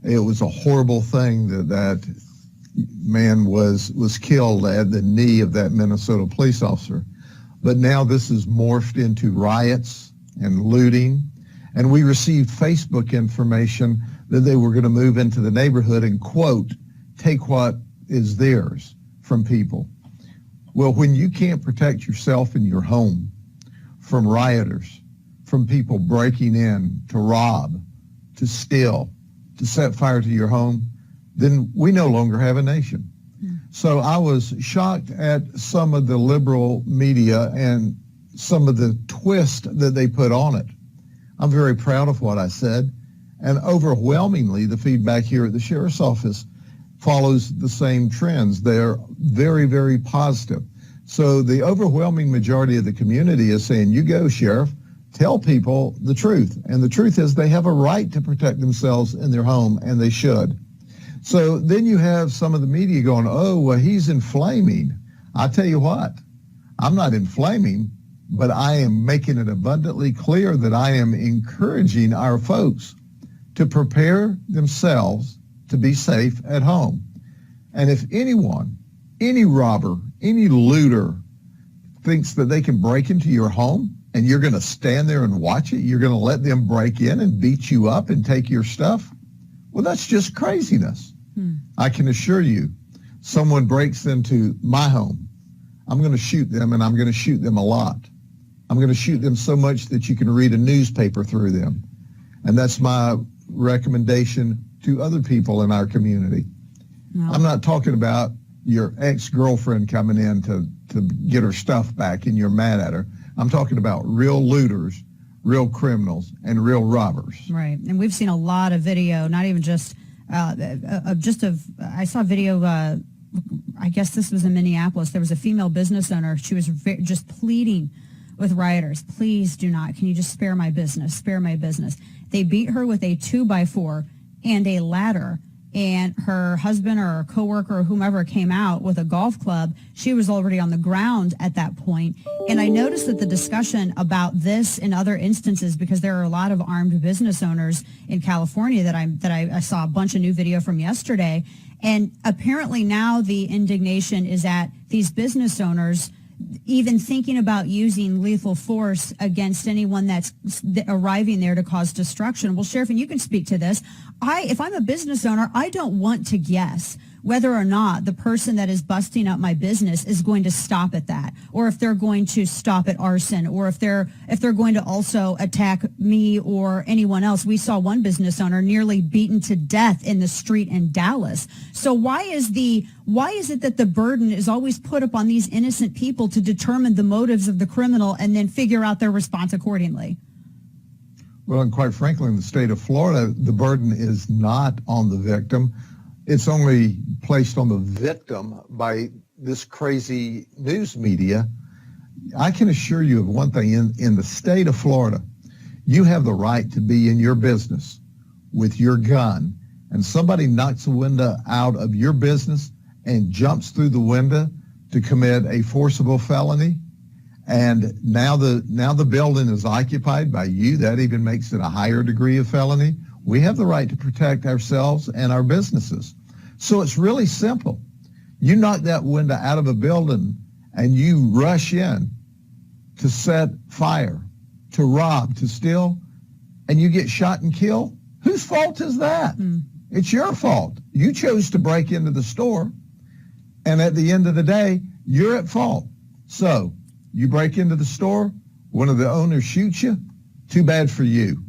It was a horrible thing that man was killed at the knee of that Minnesota police officer. But now this is morphed into riots and looting. And we received Facebook information that they were going to move into the neighborhood and, quote, take what is theirs from people. Well, when you can't protect yourself and your home from rioters, from people breaking in to rob, to steal, to set fire to your home, then we no longer have a nation. So I was shocked at some of the liberal media and some of the twist that they put on it. I'm very proud of what I said, and overwhelmingly the feedback here at the sheriff's office follows the same trends. They're very, very positive. So the overwhelming majority of the community is saying, you go, Sheriff, tell people the truth. And the truth is they have a right to protect themselves in their home, and they should. So then you have some of the media going, oh, well, he's inflaming. I tell you what, I'm not inflaming, but I am making it abundantly clear that I am encouraging our folks to prepare themselves to be safe at home. And if anyone, any robber, any looter thinks that they can break into your home and you're going to stand there and watch it, you're going to let them break in and beat you up and take your stuff, well, that's just craziness. I can assure you, someone breaks into my home, I'm going to shoot them, and I'm going to shoot them a lot. I'm going to shoot them so much that you can read a newspaper through them. And that's my recommendation to other people in our community. No. I'm not talking about your ex-girlfriend coming in to get her stuff back and you're mad at her. I'm talking about real looters, real criminals, and real robbers. Right. And we've seen a lot of video, not even just I saw video, I guess this was in Minneapolis. There was a female business owner. She was just pleading with rioters, please do not. Can you just spare my business? Spare my business. They beat her with a 2x4 and a ladder. And her husband or her coworker or whomever came out with a golf club. She was already on the ground at that point. And I noticed that the discussion about this in other instances, because there are a lot of armed business owners in California that I saw a bunch of new video from yesterday. And apparently now the indignation is at these business owners even thinking about using lethal force against anyone that's arriving there to cause destruction. Well, Sheriff, and you can speak to this. If I'm a business owner, I don't want to guess whether or not the person that is busting up my business is going to stop at that, or if they're going to stop at arson, or if they're going to also attack me or anyone else. We saw one business owner nearly beaten to death in the street in Dallas. So why is it that the burden is always put upon these innocent people to determine the motives of the criminal and then figure out their response accordingly? Well, and quite frankly, in the state of Florida, the burden is not on the victim. It's only placed on the victim by this crazy news media. I can assure you of one thing. In the state of Florida, you have the right to be in your business with your gun, and somebody knocks a window out of your business and jumps through the window to commit a forcible felony, and now the building is occupied by you. That even makes it a higher degree of felony. We have the right to protect ourselves and our businesses. So it's really simple. You knock that window out of a building and you rush in to set fire, to rob, to steal, and you get shot and killed. Whose fault is that? It's your fault. You chose to break into the store, and at the end of the day, you're at fault. So you break into the store, one of the owners shoots you, too bad for you.